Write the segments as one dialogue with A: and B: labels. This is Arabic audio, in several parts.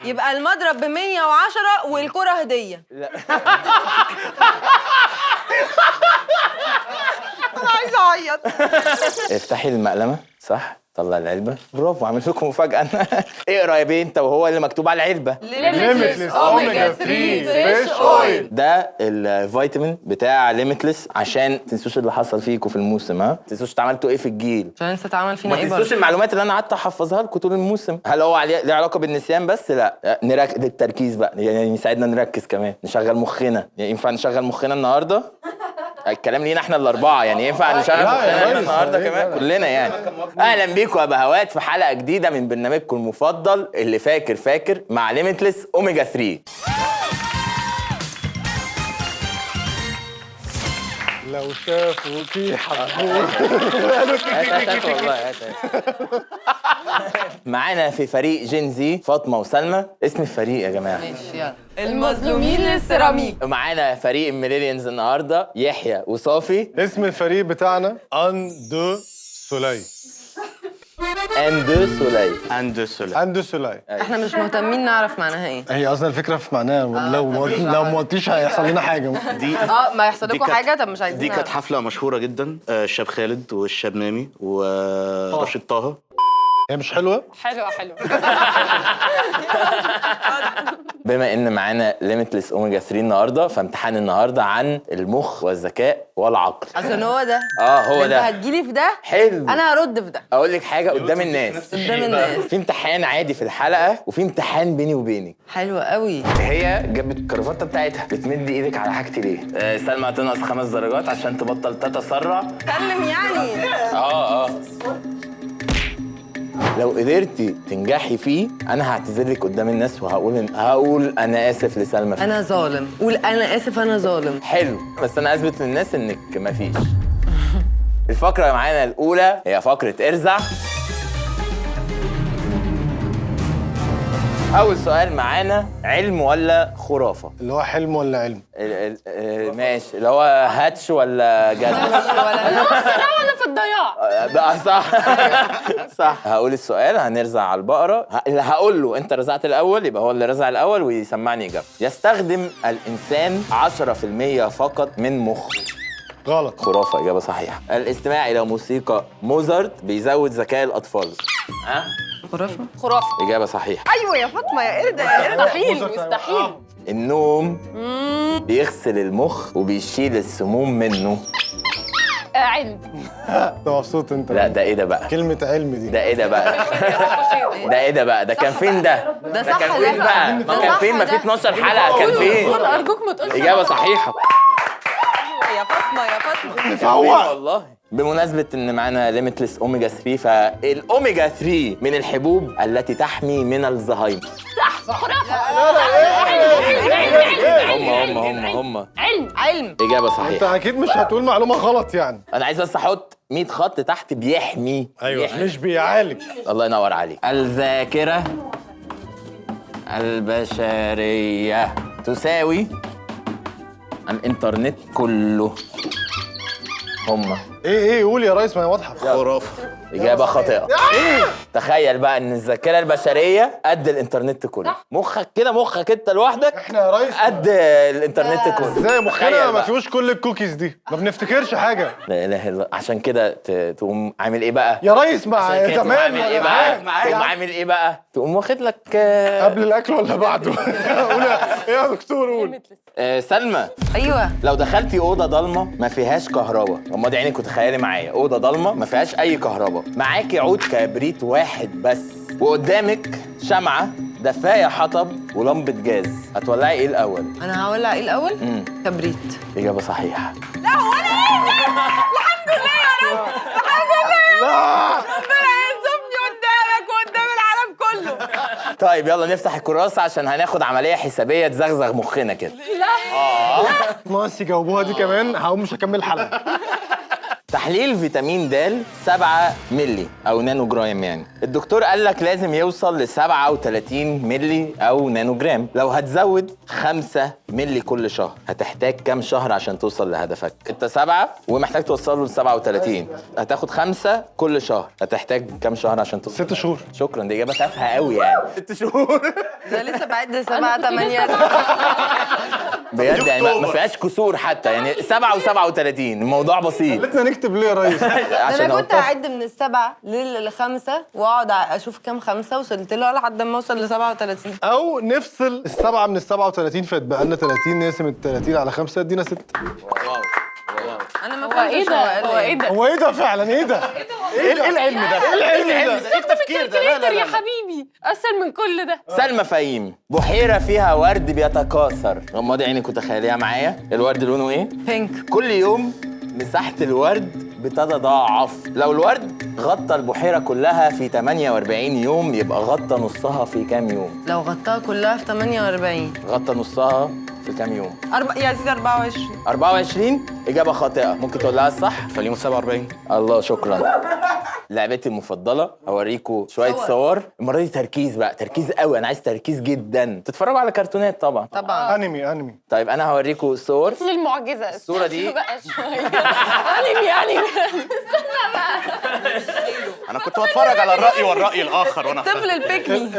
A: يبقى المضرب ب110 والكرة هدية.
B: لا
A: انا عايزه اعيط.
B: افتحي المقلمه صح، طلع العلبه. برافو، عامل لكم مفاجاه. اقرا يا بيه انت وهو اللي مكتوب على العلبه.
C: ليميتلس اوميجا 3 فيش اويل.
B: ده الفيتامين بتاع ليميتلس، عشان تنسوش اللي حصل فيكم في الموسم. ها تنسوش عملتوا ايه في الجيل،
A: عشان انت اتعمل فينا
B: ما
A: ايه
B: تنسوش
A: برضه.
B: المعلومات اللي انا قعدت احفظها لكم طول الموسم. هل هو ليه علاقه بالنسيان بس؟ لا، نركز التركيز بقى، يعني يساعدنا نركز كمان، نشغل مخنا. يعني ينفع نشغل مخنا النهارده؟ الكلام لينا احنا الاربعه، يعني ينفع نشغل مخنا احنا النهارده كمان كلنا يعني. اهلا بيكم يا بهوات في حلقه جديده من برنامجكم المفضل اللي فاكر مع ليميتلس اوميجا 3.
C: لو شافوا في حبوب.
B: هات والله هات. معانا في فريق جينزي فاطمه وسلمى. اسم الفريق يا جماعه؟
A: ماشي يلا. المظلومين للسيراميك.
B: معانا فريق الميلينيالز النهارده، يحيى وصافي.
C: اسم الفريق بتاعنا ان دو سولاي.
B: اندو سولاي.
C: ان دو سولاي.
A: احنا مش مهتمين نعرف معناها ايه.
C: هي اصلا الفكره في معناها، لو ما قلتيش هيحصل لنا حاجه.
D: دي
A: ما يحصل لكم حاجه؟ طب مش عايزين
D: دي كانت
A: نعرف.
D: حفله مشهوره جدا، الشاب خالد والشاب مامي ورشيد طه.
C: هي مش حلوه؟
A: حلوه.
B: بما ان معانا ليميتلس اوميجا 3 النهارده، فامتحان النهارده عن المخ والذكاء والعقل.
A: عشان هو ده.
B: هو
A: انت
B: ده.
A: هتجيلي في ده،
B: حلو.
A: انا هرد في ده
B: اقول لك حاجه قدام الناس.
A: قدام الناس.
B: في امتحان عادي في الحلقه، وفي امتحان بيني وبينك.
A: حلوه قوي.
B: هي جابت الكرافته بتاعتها، بتمد ايدك على حاجتي ليه؟ سلمى هتنقص 5 درجات عشان تبطل تتسرع.
A: اتكلم يعني.
B: لو قدرتي تنجحي فيه انا هعتذر لك قدام الناس وهقول انا اسف لسلمى.
A: انا ظالم. قول انا اسف انا ظالم.
B: حلو، بس انا اثبت للناس انك مفيش. الفقره معانا الاولى هي فقره ارزع. اول سؤال معانا، علم ولا خرافه؟
C: اللي هو حلم ولا علم؟
B: ماشي، اللي هو هاتش ولا جد؟
A: انا في الضياع.
B: بقى صح. صح. هقول السؤال، هنرزع على البقره. اللي هقول له انت رزعت الاول يبقى هو اللي رزع الاول ويسمعني اجابه. يستخدم الانسان 10% فقط من مخه.
C: غلط.
B: خرافه، اجابه صحيحه. الاستماع الى موسيقى موزارت بيزود ذكاء الاطفال.
A: خرافه.
B: اجابه صحيحه.
A: ايوه يا فاطمه يا قرده يا قرده. مستحيل.
B: النوم بيغسل المخ وبيشيل السموم منه.
A: علم.
C: انت مبسوط انت؟
B: لا ده ايه ده بقى؟
C: كلمه علم دي.
B: ده ايه ده بقى؟ ده ايه ده بقى؟ ده كان فين ده؟
A: ده صح.
B: كان فين بقى؟ ما كان فين؟ ما في 12 حلقه كان فين؟
A: ارجوك ما تقولش.
B: اجابه صحيحه.
A: يا فاطمه يا فاطمه.
B: فهو والله. بمناسبة ان معانا ليميتلس اوميجا 3، فالاوميجا 3 من الحبوب التي تحمي من الزهايمر.
A: صح. خرافه.
B: هم
A: علم.
B: اجابة
C: انت
B: صحيحة.
C: اكيد مش هتقول معلومه غلط يعني.
B: انا عايز بس احط 100 خط تحت بيحمي.
C: ايوه مش بيعالج.
B: الله ينور عليك. الذاكرة البشرية تساوي الانترنت كله.
C: ايه قول يا ريس، ما هي واضحه.
D: خرافه.
B: إجابة خاطئة. تخيل بقى إن الذاكرة البشرية قد الإنترنت كله. مخك كده، مخك أنت لوحدك
C: احنا يا ريس
B: قد الإنترنت كله.
C: ازاي مخنا
B: تخيل
C: ما
B: بقى.
C: فيهوش كل الكوكيز دي، ما بنفتكرش حاجه.
B: لا إله إلا الله. عشان كده تقوم عامل إيه بقى؟
C: يا ريس مع
B: عشان كده تقوم
C: زمان
B: عامل إيه بقى؟ تقوم عامل إيه بقى؟ تقوم واخد لك
C: قبل الاكل ولا بعده؟ قول ايه يا دكتور قول.
B: سلمى،
A: ايوه.
B: لو دخلتي أوضة ضلمة ما فيهاش كهرباء، غمضي عينك وتخيلي معايا أوضة ضلمة ما فيهاش أي كهرباء، معاكي عود كبريت واحد بس، وقدامك شمعة، دفاية حطب، ولمبة جاز، هتولعي إيه الأول؟
A: انا هولع ايه الاول؟ كبريت.
B: إجابة صحيحة.
A: لا هو انا ايه ده؟ الحمد لله يا رب. الحمد لله.
C: لا
A: ربنا ينصفني قدامك وقدام العالم كله.
B: طيب يلا نفتح الكراسة عشان هناخد عملية حسابية تزغزغ مخنا كده.
A: لا.
C: ناقص يجاوبوها دي كمان، هقوم مش هكمل الحلقه.
B: تحليل فيتامين د 7 ملي او نانو جرام، يعني الدكتور قال لك لازم يوصل ل 37 ملي او نانو جرام. لو هتزود 5 ملي كل شهر هتحتاج كام شهر عشان توصل لهدفك؟ انت 7 ومحتاج توصله ل 37، هتاخد 5 كل شهر، هتحتاج كام شهر عشان توصل؟
C: 6 شهور.
B: شكرا، دي اجابه تافهه قوي يعني. 6 شهور
A: ده لسه بعد 7 8
B: بجد يعني ما فيهاش كسور حتى، يعني 7 و37 الموضوع بسيط.
C: خلتنا نكتب ليه يا ريس؟
B: عشان
A: انا كنت
B: أوضح.
A: اعد من ال7 لل5 واقعد اشوف كام 5 وصلت له لحد ما اوصل ل 37.
C: او نفصل ال7 من ال37 فيتبقى لنا 30، نقسم ال30 على 5 يدينا 6.
A: انا ما
E: هو ايه ده؟ هو ايه ده؟
C: هو ايه ده فعلا؟ ايه ده؟ ايه العلم ده؟ ايه العلم ده؟
E: ايه التفكير ده؟ لا يا حبيبي اسهل من كل ده.
B: سلمى فهيم، بحيرة فيها ورد بيتكاثر. غمضي عينك وتخيليها معايا، الورد لونه ايه؟
A: بينك.
B: كل يوم مساحة الورد بتتضاعف. لو الورد غطى البحيرة كلها في 48 يوم يبقى غطى نصها في كام يوم؟
A: لو غطاها كلها في 48
B: غطى نصها في كام يوم؟
A: يا سيدي 24.
B: 24 إجابة خاطئة، ممكن تقول لها الصح؟
D: فاليوم 47.
B: الله، شكرا. لعبتي المفضلة، هوريكم شوية صور. المرة دي تركيز بقى، تركيز قوي، أنا عايز تركيز جدا. تتفرجوا على كرتونات طبعا.
A: طبعا.
C: انمي.
B: طيب أنا هوريكم صور.
E: للمعجزه
B: الصورة دي
E: بقى شويه انمي
D: انا كنت بتفرج على الرأي والرأي الآخر وانا
A: الطفل البيكمي.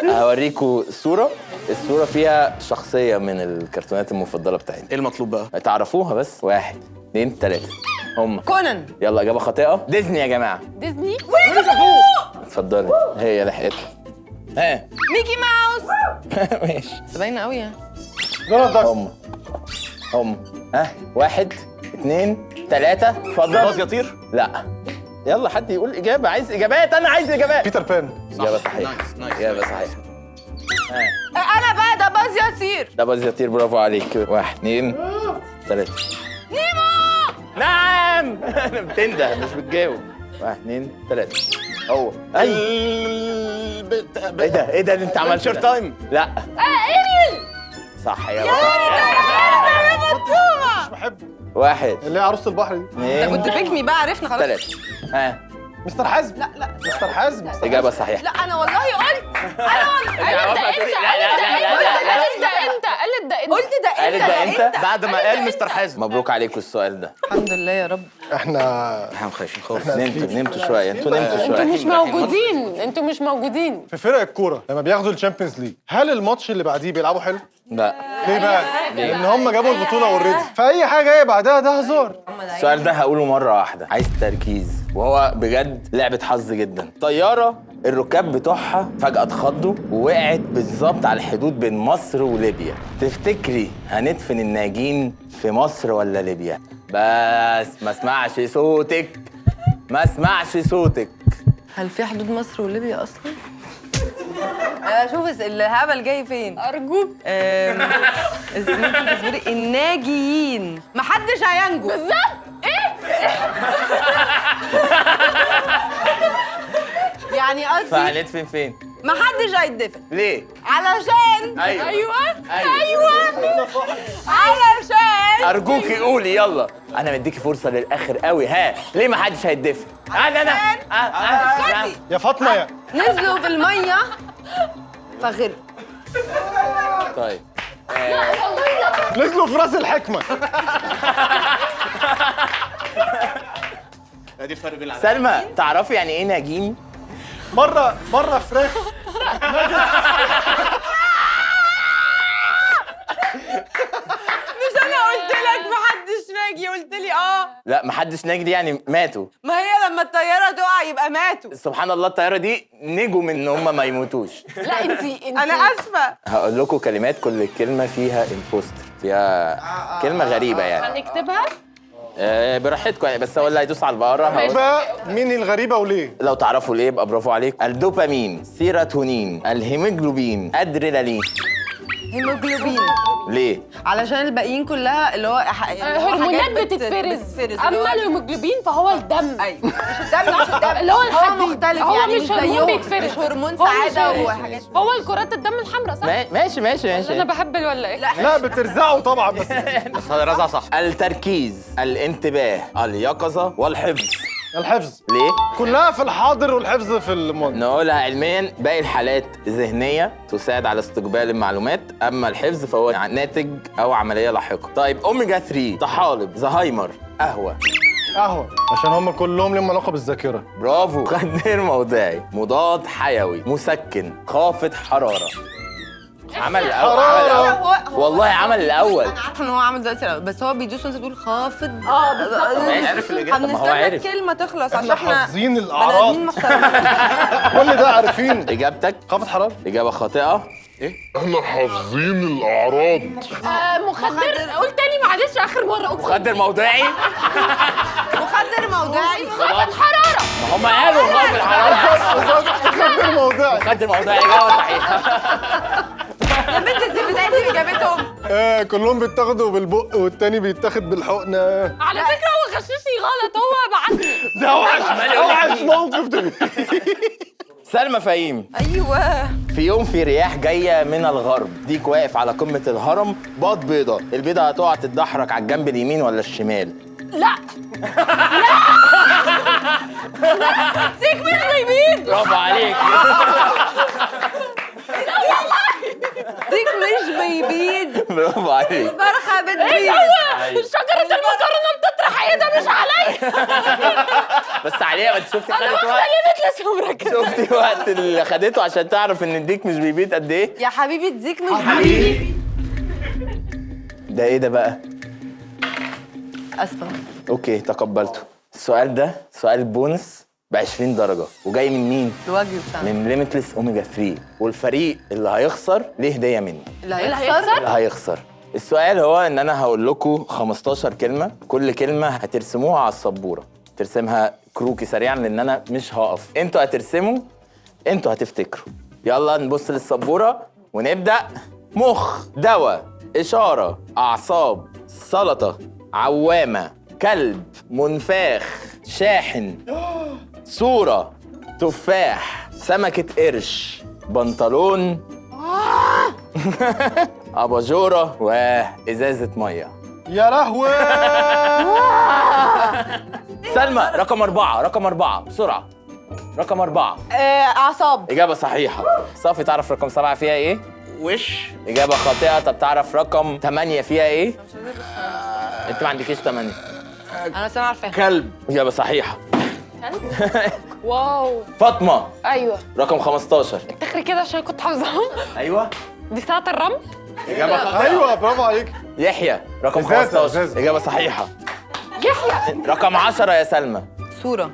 B: هوريكم صورة. الصورة فيها شخصية من الكرتونات المفضلة بتاعتنا.
D: ايه المطلوب بقى؟
B: تعرفوها بس؟ 1 2 3 هم.
A: كونان.
B: يلا إجابة خاطئة. ديزني يا جماعة.
E: ديزني.
B: اتفضلي، هي لحقتها. ها
A: ميكي ماوس.
B: ماشي.
A: بس باينه قوي يعني.
B: هم ها 1 2 3 اتفضل.
D: باز يطير؟
B: لا، يلا حد يقول إجابة. عايز إجابات، أنا عايز إجابات.
C: بيتر بان.
B: إجابة صحيحة.
D: نايس.
B: إجابة صحيحة.
A: انا بقى ده باز يطير.
B: ده باز يطير، برافو عليك. 1 2 3 نيمو. نعم. بتنده مش بتجاوب. 1 2 3 هو. اي ايه ده اللي انت عملته
D: شير
B: ده؟
D: تايم.
B: لا اريل. صح يا
C: مش بحبه.
B: 1
C: اللي هي عروسة البحر دي.
B: 2
A: كنت بيكمي بقى، عرفنا خلاص.
B: 3 ها
C: مستر حازم.
A: لا
C: مستر حازم.
B: إجابة صحيحة.
A: لا انا والله قلت. قلت ده
B: قالت ده انت.
D: بعد ما قال مستر حازم.
B: مبروك عليكم السؤال ده.
A: الحمد لله يا رب.
C: احنا
D: خايفين خالص.
B: نمتوا شوية، انتوا نمتوا
E: انتوا
B: شوية.
E: مش موجودين، انتوا مش موجودين.
C: في فرق الكورة لما بياخدوا الشامبيونز ليج، هل الماتش اللي بعديه بيلعبوا حلو؟
B: لا،
C: ليه بقى؟ لأن هم جابوا البطولة اوريدي، فأي حاجة جاية بعدها ده هزار.
B: السؤال ده هقوله مرة واحدة، عايز تركيز، وهو بجد لعبة حظ جدا. طيارة الركاب بتوعها فجأة اتخضوا ووقعت بالظبط على الحدود بين مصر وليبيا. تفتكري هندفن الناجين في مصر ولا ليبيا؟ بس ما اسمعش صوتك، ما اسمعش صوتك.
A: هل في حدود مصر وليبيا اصلا؟ شوف الهبل جاي فين.
E: ارجوك
A: ممكن تصبري. الناجيين محدش هينجو.
E: بالظبط. ايه
A: يعني قصدي
B: فهندفن فين؟
A: محدش هيتدفن
B: ليه؟
A: علشان
B: ايوه
A: علشان
B: ارجوكي قولي يلا. انا مديكي فرصة للآخر قوي. ها ليه ما حدش هيتدفن؟ انا
A: اسكتي.
C: يا فاطمة يا
A: نزلوا في الميه فغرقوا.
B: طيب
C: نزلوا في راس الحكمة.
D: ادي الفرق بين
B: سلمى، تعرفي يعني ايه ناجين؟
C: مرة فراخ
A: مش انا قلت لك محدش ناجي؟ قلت لي
B: لا، محدش ناجي دي يعني ماتوا.
A: ما هي لما الطياره تقع يبقى ماتوا.
B: سبحان الله، الطيارة دي نجوا من ان هم ما يموتوش.
E: لا انت
A: انا اسفه.
B: هقول لكم كلمات، كل كلمة فيها امبوستر، فيها كلمة غريبة يعني.
E: هنكتبها.
B: براحتكم يعني، بس هو اللي هيدوس على البقرة هقول.
C: بقى مين الغريبة وليه؟
B: لو تعرفوا ليه يبقى برافو عليك. الدوبامين، سيروتونين، الهيموجلوبين، ادرينالين.
A: هيموجلوبين.
B: ليه؟
A: علشان الباقيين كلها اللي هو
E: هرمونات
A: حاجات
E: بتتفرز
A: اللي هو-
E: اما الهيموجلوبين فهو الدم.
A: ايوه مش الدم مش الدم
E: اللي هو الحديد.
A: مختلف
E: هو
A: يعني
E: مش هرمون
A: زيهم.
E: بيتفرز.
A: مش هرمون
E: هو مش
A: سعاده
E: هرمون.
A: وحاجات.
E: هو الكرات الدم الحمراء صح؟
B: ماشي ماشي
E: انا
B: ماشي.
E: بهبل ولا ايه؟
C: لا بترزعه طبعا بس.
D: بس هذا رزع صح.
B: التركيز، الانتباه، اليقظة والحفظ.
C: الحفظ
B: ليه؟
C: كلها في الحاضر والحفظ في الماضي.
B: نقولها علميا، باقي الحالات ذهنية تساعد على استقبال المعلومات، أما الحفظ فهو ناتج أو عملية لاحقة. طيب أوميجا 3، طحالب، زهايمر، قهوة.
C: قهوه عشان هم كلهم لهم علاقه بالذاكره.
B: برافو. خدير موضعي، مضاد حيوي، مسكن، خافض حرارة. عمل الأول. والله عمل الأول.
A: انا عارفه ان هو عامل دلوقتي الأول، بس هو بيدوس وانت بتقول خافض.
B: ما عرف الإجابة. طب ما هو
A: هنستنى
B: عرف.
A: الكلمه تخلص عشان
C: احنا
A: احنا
C: حافظين
A: بني
C: الاعراض
A: آدمين محترمين.
C: كل ده عارفين.
B: إجابتك
C: خافض حراره.
B: إجابة خاطئة.
F: احنا حافظين الاعراض.
E: مخدر. قول تاني معلش اخر مره.
B: مخدر موضعي.
A: مخدر موضعي.
E: خافض حراره.
B: ما هم قالوا خافض حرارة.
C: مخدر موضعي.
B: مخدر موضعي، إجابة صحيحة.
A: يا بنت دي بتاعتي اجابتهم.
C: كلهم بيتاخدوا بالبق والتاني بيتاخد بالحقنه.
E: على فكره هو غششني غلط، هو بعتني.
C: ده اوحش موقف ده.
B: سلمى فهيم.
A: ايوه
B: في يوم في رياح جايه من الغرب، ديك واقف على قمه الهرم، باض بيضه، البيضه هتقع تتدحرج على الجنب اليمين ولا الشمال؟
E: لا ديك مش غايبين.
B: برافو عليك.
A: ديك مش بيبيد،
B: برافو عليك.
A: فرخه بتبيض.
E: شجره المكرونه بتطرح، ايه ده مش عليا.
B: بس عليها، ما انت شفتي
E: انا
B: خدت
E: واخده
B: وقت،
E: ليميت لسه مركزه.
B: شفتي وقت اللي خدته عشان تعرف ان الديك مش بيبيض قد ايه؟
A: يا حبيبي الديك مش بيبيد.
B: ده ايه ده بقى؟
A: اسفه.
B: اوكي تقبلته. السؤال ده سؤال بونس ب 20 درجه، وجاي من مين؟
A: الوجه بتاعنا
B: من ليميتلس اوميجا 3، والفريق اللي هيخسر ليه هديه مني.
A: اللي هيخسر.
B: اللي هيخسر. السؤال هو ان انا هقول لكم 15 كلمه، كل كلمه هترسموها على السبوره، ترسمها كروكي سريعا لان انا مش هقف، انتوا هترسموا، انتوا هتفتكروا. يلا نبص للسبوره ونبدا. مخ، دواء، اشاره، اعصاب، سلطه، عوامه، كلب، منفاخ، شاحن، صوره، تفاح، سمكه قرش، بنطلون، اباجوره، وازازه ميه.
C: يا لهوي.
B: سلمى رقم 4، رقم 4 بسرعه. رقم 4
A: اعصاب.
B: اجابه صحيحه. صافي تعرف رقم 7 فيها ايه؟
D: وش.
B: اجابه خاطئه. طب تعرف رقم 8 فيها ايه؟ انت ما عندكيش 8.
A: انا بس انا عارفاها.
D: كلب.
B: اجابه صحيحه.
E: واو.
B: فاطمه
E: ايوه
B: رقم 15.
E: افتكري كده عشان كنت حافظاهم.
B: ايوه
E: دي ساعه الرمل.
B: اجابه خاطئه.
C: ايوه برافو عليك.
B: يحيى رقم
C: إزازة،
B: 15.
C: إزازة.
B: اجابه صحيحه.
E: يحيى.
B: رقم 10 يا سلمى.
A: صوره.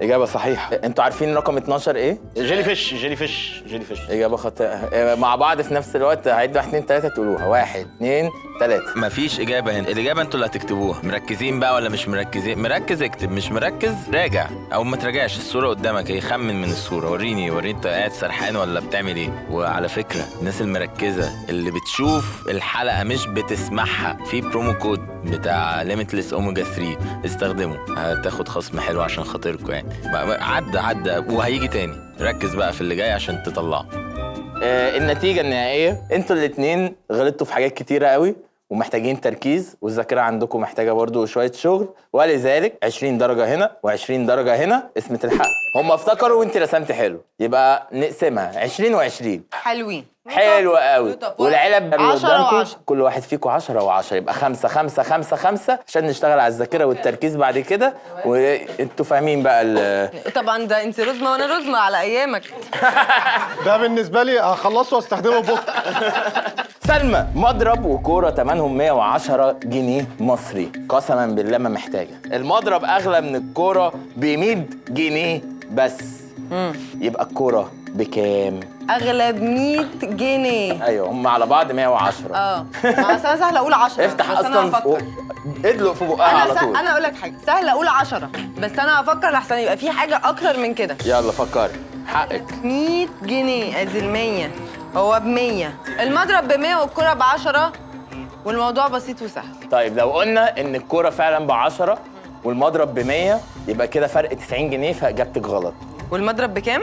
B: اجابه صحيحه. انتوا عارفين رقم 12 ايه؟
D: جيلي فيش جيلي فيش جيلي فيش.
B: اجابه خاطئه. مع بعض في نفس الوقت هعد 1 2 3 تقولوها. 1 2 3.
G: مفيش إجابة هنا، الإجابة أنتوا اللي هتكتبوها. مركزين بقى ولا مش مركزين؟ مركز اكتب، مش مركز راجع أو ما تراجعش. الصورة قدامك اهي، خمن من الصورة. وريني أنت قاعد سرحان ولا بتعمل إيه. وعلى فكرة الناس المركزة اللي بتشوف الحلقة مش بتسمعها، في برومو كود بتاع ليميتلس أوميجا 3 استخدمه، هتاخد خصم حلو عشان خاطركم يعني. عدى وهيجي تاني. ركز بقى في اللي جاي عشان تطلعه.
B: النتيجة النهائية، انتوا الاتنين غلطتوا في حاجات كتيرة قوي ومحتاجين تركيز، والذاكرة عندكم محتاجة برضو شوية شغل، ولذلك 20 درجة هنا و20 درجة هنا اسمة الحق. هم افتكروا وانت رسمت حلو، يبقى نقسمها 20 و20.
A: حلوين.
B: حلو قوي. والعلب اللي
A: 10
B: قدامكم
A: و10.
B: كل واحد فيكم 10 و10، يبقى 5 5 5 5 عشان نشتغل على الذاكرة والتركيز بعد كده. وانتوا فاهمين بقى
A: طبعا ده انت رزمه وانا رزمه على ايامك.
C: ده بالنسبه لي هخلصه واستخدمه بكره.
B: سلمى، مضرب وكورة تمنهم 110 جنيه مصري. قسما بالله ما محتاجة. المضرب أغلى من الكورة ب100 جنيه بس. يبقى الكورة بكام؟
A: اغلب 100 جنيه.
B: أيوة هم على بعض 110.
A: ما أصل انا سهل اقول 10.
B: افتح
A: بس أنا
B: أصلا
A: هفكر.
B: ادلق في بقها على طول.
A: انا اقول لك حاجه سهل اقول 10 بس انا هفكر لحسن يبقى في حاجه اكتر من كده.
B: يلا فكري. حقك.
A: 100 جنيه ادي ال100 هو ب100 المضرب ب100 والكرة ب10 والموضوع بسيط وسهل.
B: طيب لو قلنا ان الكوره فعلا ب10 والمضرب ب100 يبقى كده فرق 90 جنيه فاجابتك غلط.
A: والمضرب بكام؟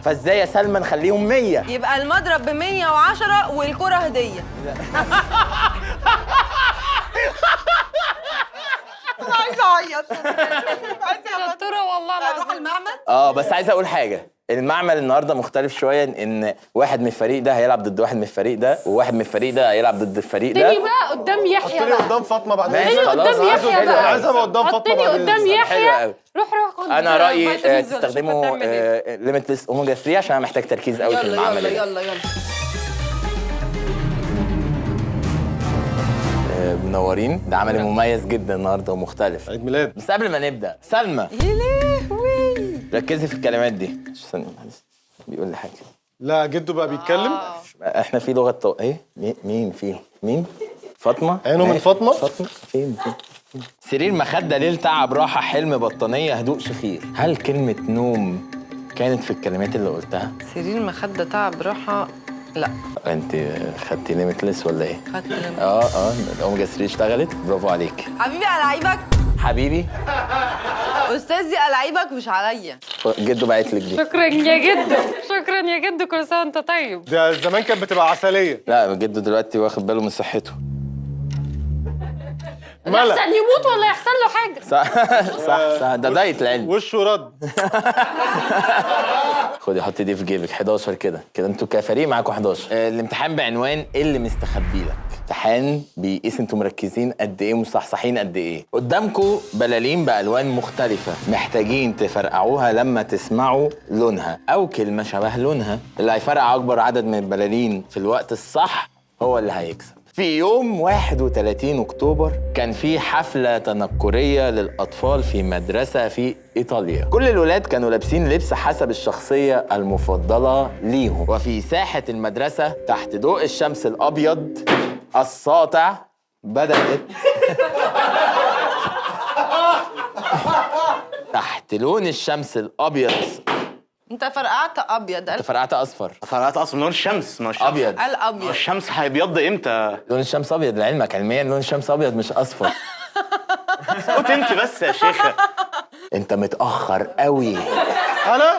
B: فازاي يا سلمى نخليهم 100؟
A: يبقى المضرب ب110 والكرة هدية. انا عايزه اعيط.
E: شطوره والله
A: اروح
E: العظيم.
A: المعمل؟
B: بس عايز اقول حاجه، المعمل النهارده مختلف شويه، ان واحد من الفريق ده هيلعب ضد واحد من الفريق ده، وواحد من الفريق ده هيلعب ضد الفريق
E: حطني
B: ده.
E: بقى قدام يحيى
C: حطني
E: بقى.
C: قدام فاطمه بعد
B: ماشي
E: حطني
B: خلاص،
E: قدام
B: عايزه
E: يحيى
B: حلو
E: بقى.
B: قوي.
C: عايز ابقى قدام فاطمه
E: حطني
C: بعد
E: قدام
C: إذنك.
B: حلو
E: يحيى.
B: قوي.
E: روح خد
B: انا رايي
E: فيتامينز ولا شوف
B: تستخدموا
E: هتعمل إيه.
B: ليميتلس اوميجا 3 عشان انا محتاج تركيز قوي في
A: يلا
B: المعمل
A: يلا
B: ده.
A: يلا يلا.
B: منورين، ده عمل مميز جدا النهارده ومختلف.
C: عيد ميلاد.
B: بس قبل ما نبدا، سلمى
A: يا لهوي.
B: ركزي في الكلمات دي. استني معلش، بيقول لي حاجه.
C: لا جده بقى بيتكلم.
B: احنا في لغه ايه؟ مين فيهم؟ مين؟ فاطمه؟
C: عينه من
B: ماشي.
C: فاطمه.
B: فاطمه فين؟ سرير مخده، ليل تعب، راحه، حلم، بطانيه، هدوء، شخير. هل كلمه نوم كانت في الكلمات اللي قلتها؟
A: سرير مخدة تعب راحة. لا.
B: انت خدتي ليميتلس ولا ايه؟
A: خدت ليميتلس.
B: الاوميجا 3 اشتغلت، برافو عليك.
A: حبيبي ألاعيبك.
B: حبيبي
A: أستاذي ألاعيبك مش عليا.
B: جده بعت لك دي.
E: شكرا يا جدو، شكرا يا جدو، كل سنه وانت طيب.
C: ده زمان كانت بتبقى عسليه.
B: لا جده دلوقتي واخد باله من صحته.
C: ملك.
E: احسن يموت ولا يحصل له حاجه.
B: صح ده دايت العلم.
C: وشه رد.
B: خدي حطي دي في جيبك. 11 كده انتوا كفريق معاكم 11. الامتحان بعنوان ايه اللي مستخبي لك. امتحان بيقيس انتوا مركزين قد ايه، مصحصحين قد ايه. قدامكم بلالين بالوان مختلفه، محتاجين تفرقعوها لما تسمعوا لونها او كلمه شبه لونها. اللي هيفرقع اكبر عدد من البلالين في الوقت الصح هو اللي هيكسب. في يوم 31 أكتوبر كان في حفلة تنكرية للأطفال في مدرسة في إيطاليا. كل الولاد كانوا لابسين لبس حسب الشخصية المفضلة ليهم. وفي ساحة المدرسة تحت ضوء الشمس الأبيض الساطع بدأت تحت لون الشمس الأبيض.
A: أنت فرقعت أبيض.
B: أنت فرقعت أصفر.
D: فرقت اصلا لون الشمس. ما هو الشمس
B: أبيض.
A: قال أبيض.
D: الشمس هيبيض امتى؟
B: لون الشمس أبيض، لعلمك علميا لون الشمس أبيض مش أصفر.
D: اسكت انت بس يا شيخه.
B: أنت متأخر قوي.
C: انا؟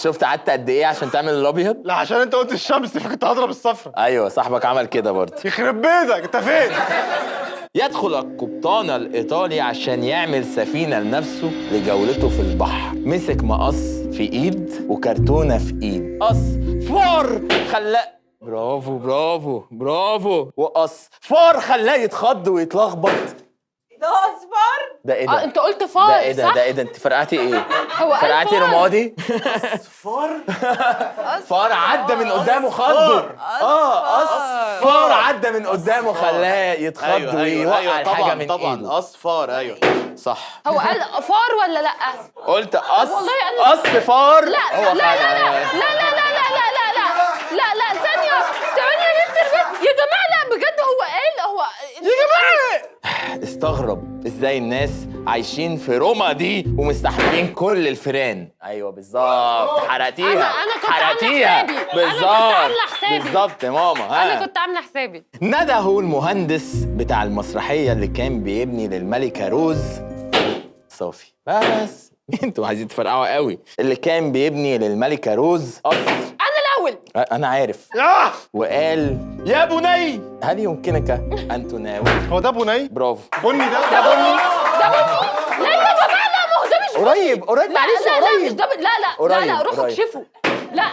B: شفت قعدت قد ايه عشان تعمل الابيض؟
C: لا عشان انت قلت الشمس فكنت هضرب الصفرة.
B: ايوه صاحبك عمل كده برضه.
C: يخرب بيتك انت فين؟
B: يدخل القبطان الايطالي عشان يعمل سفينه لنفسه لجولته في البحر. مسك مقص في ايد وكرتونه في ايد. قص فار خلاه، برافو برافو برافو، وقص فار خلاه يتخض ويتلخبط.
A: ده أصفر.
B: ده ايه ده؟
E: انت قلت فار
B: ده ايه ده؟
E: صح؟
B: ده ايه ده؟ انت فرقعتي ايه؟
E: هو قال
B: فرقعتي
E: فار.
B: رمادي؟
D: فار.
B: فار عدى من قدامه خضه. فار عدى من قدامه خلاه يتخض ويوقع الحاجه من
D: طبعا
B: ايده.
D: اصفار. ايوه صح.
E: هو قال فار ولا لا؟
B: قلت قص.
E: والله أنا-
B: قص فار.
E: لا
B: هو
E: لا لا لا لا لا لا لا لا لا لا لا لا ثانية يا مستر بس يا جماعة. لا بجد هو قال هو يا جماعة.
B: استغرب ازاي الناس عايشين في روما دي ومستحملين كل الفيران. ايوه بالظبط، حرقتيها.
E: أنا كنت
B: حرقتيها
E: عاملة حسابي. أنا كنت
B: بالظبط.
E: عاملة حسابي.
B: بالظبط يا ماما. ها
E: أنا كنت عاملة حسابي.
B: نده المهندس بتاع المسرحيه اللي كان بيبني للملكه روز صافي. بس انتوا عايزين تفرقعوا قوي. اللي كان بيبني للملكه روز قصر.
E: أنا الأول.
B: انا عارف. وقال يا بني هل يمكنك ان تناول.
C: هو ده بني؟
B: برافو.
C: بني ده بني.
E: ده ممكن. لا يا جماعة لا ما هو ده مش
B: قريب
E: لا
B: معلش
E: لا لا مش
B: قريب.
E: ده لا لا
B: قريب،
E: لا لا روحوا
B: قريب.
E: اكشفوا. لا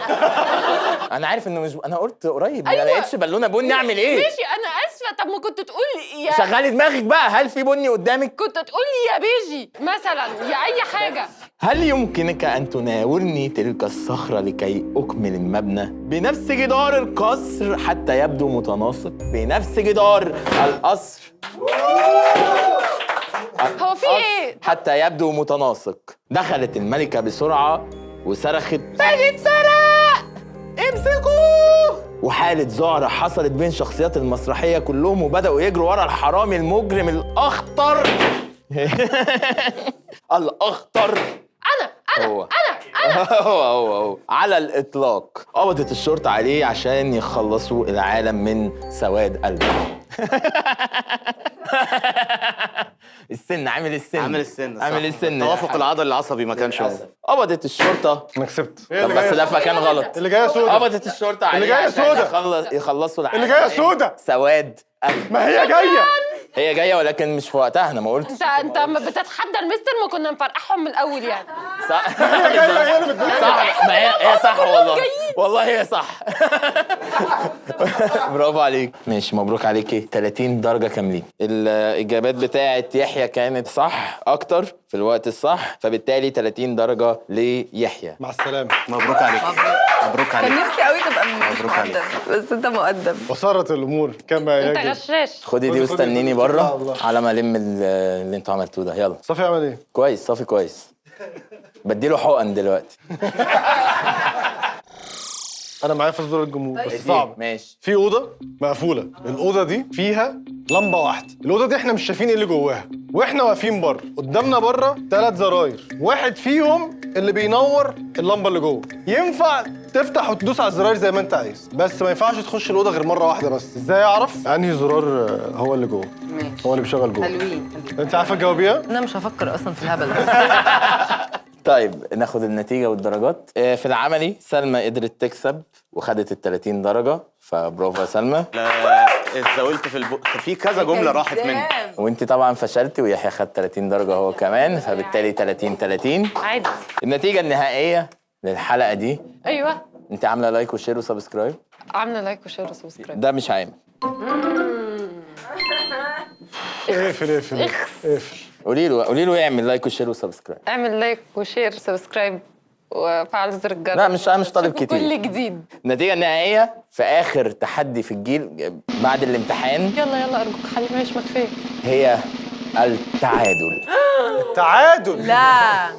B: انا عارف انه مش، انا قلت قريب.
E: أيوة.
B: ما لقيتش بالونه بني اعمل ايه؟
E: ماشي أنا آسفة. طب ما كنت تقول يا
B: شغلي دماغك بقى. هل في بني قدامك؟
E: كنت تقول لي يا بيجي مثلا يا أي حاجة.
B: هل يمكنك ان تناولني تلك الصخره لكي اكمل المبنى بنفس جدار القصر حتى يبدو متناسق بنفس جدار القصر
E: هو في إيه؟
B: حتى يبدو متناسق. دخلت الملكه بسرعه وصرخت باجي اتسرق امسكوه. وحالة ذعر حصلت بين شخصيات المسرحية كلهم وبدأوا يجروا ورا الحرامي المجرم الأخطر. الأخطر. هو هو على الإطلاق قبضت الشرطة عليه عشان يخلصوا العالم من سواد قلبه. السن عامل السن
D: التوافق العضلي العصبي ما كانش هو.
B: قبضت الشرطة.
C: انا كسبت.
B: طب بس ده في مكان غلط.
C: اللي جايه سودا.
B: قبضت الشرطة عليه
C: اللي جايه
B: عشان
C: سودا.
B: يخلصوا العالم
C: اللي جايه
B: من
C: سودا.
B: سواد قلبه.
C: ما هي جايه.
B: هي جايه ولكن مش في وقتها، انا ما قلتش.
E: انت لما بتتحدى المستر ما كنا نفرقعهم من الاول يعني.
B: صح.
C: هي اللي بتقول.
B: صح، ما هي صح والله. والله هي صح. برافو عليك. ماشي، مبروك عليكي 30 درجة كاملين. الإجابات بتاعت يحيى كانت صح أكتر في الوقت الصح، فبالتالي 30 درجة ليحيى.
C: مع السلامه.
D: مبروك عليك. مبروك
A: كان
D: عليك.
A: نفسي قوي تبقى
D: مبروك عليك.
A: مؤدب، بس انت مؤدب.
C: وصارت الامور كما
E: انت
C: يجب.
E: غشاش.
B: خدي دي واستنيني بره على ما ألم اللي انتوا عملتوه ده. يلا.
C: صافي عمل ايه؟
B: كويس، صافي كويس. بديله حقن دلوقتي.
C: انا معايا في صدور الجمهور بس صعب.
B: ماشي.
C: في اوضه مقفوله، الاوضه دي فيها لمبه واحده، الاوضه دي احنا مش شايفين ايه اللي جواها، واحنا واقفين بره، قدامنا بره 3 زراير، واحد فيهم اللي بينور اللمبه اللي جوه. ينفع تفتح وتدوس على الزراير زي ما انت عايز، بس ما ينفعش تخش الاوضه غير مره واحده بس. ازاي اعرف انهي زرار هو اللي جوه؟
A: ماشي،
C: هو اللي بيشغل جوه.
A: حلوين.
C: انت عارفه تجاوبيها؟
A: انا مش هفكر اصلا في الهبل ده.
B: طيب ناخد النتيجة والدرجات. في العملي سلمى قدرت تكسب وخدت ال 30 درجة، فبرافو يا سلمى.
D: اتزاولت في كذا جمله راحت مني.
B: وانت طبعا فشلتي، ويحيى خد 30 درجة هو كمان، فبالتالي 30.
E: عادي.
B: النتيجة النهائية للحلقة دي،
E: ايوه
B: انت عاملة لايك وشير وسبسكرايب؟
E: عامله لايك وشير وسبسكرايب.
B: ده مش عامل.
C: اقفل.
B: قولي له يعمل لايك وشير وسبسكرايب.
E: اعمل لايك وشير سبسكرايب وفعل زر الجرس.
B: لا مش طالب كتير.
E: كل جديد.
B: النتيجة النهائية في آخر تحدي في الجيل بعد الامتحان
E: يلا ارجوك حبيبي، مش مكفيه.
B: هي التعادل.
C: تعادل.
A: لا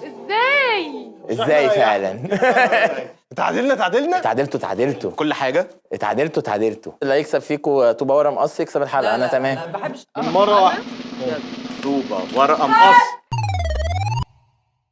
B: ازاي فعلا؟
C: تعادلنا.
D: كل حاجه.
B: اتعادلتوا. اللي هيكسب فيكم طوبة ورا مقص يكسب الحلقة. انا تمام.
A: ما بحبش
C: مرة واحدة.
D: طوبه ورقه مقص.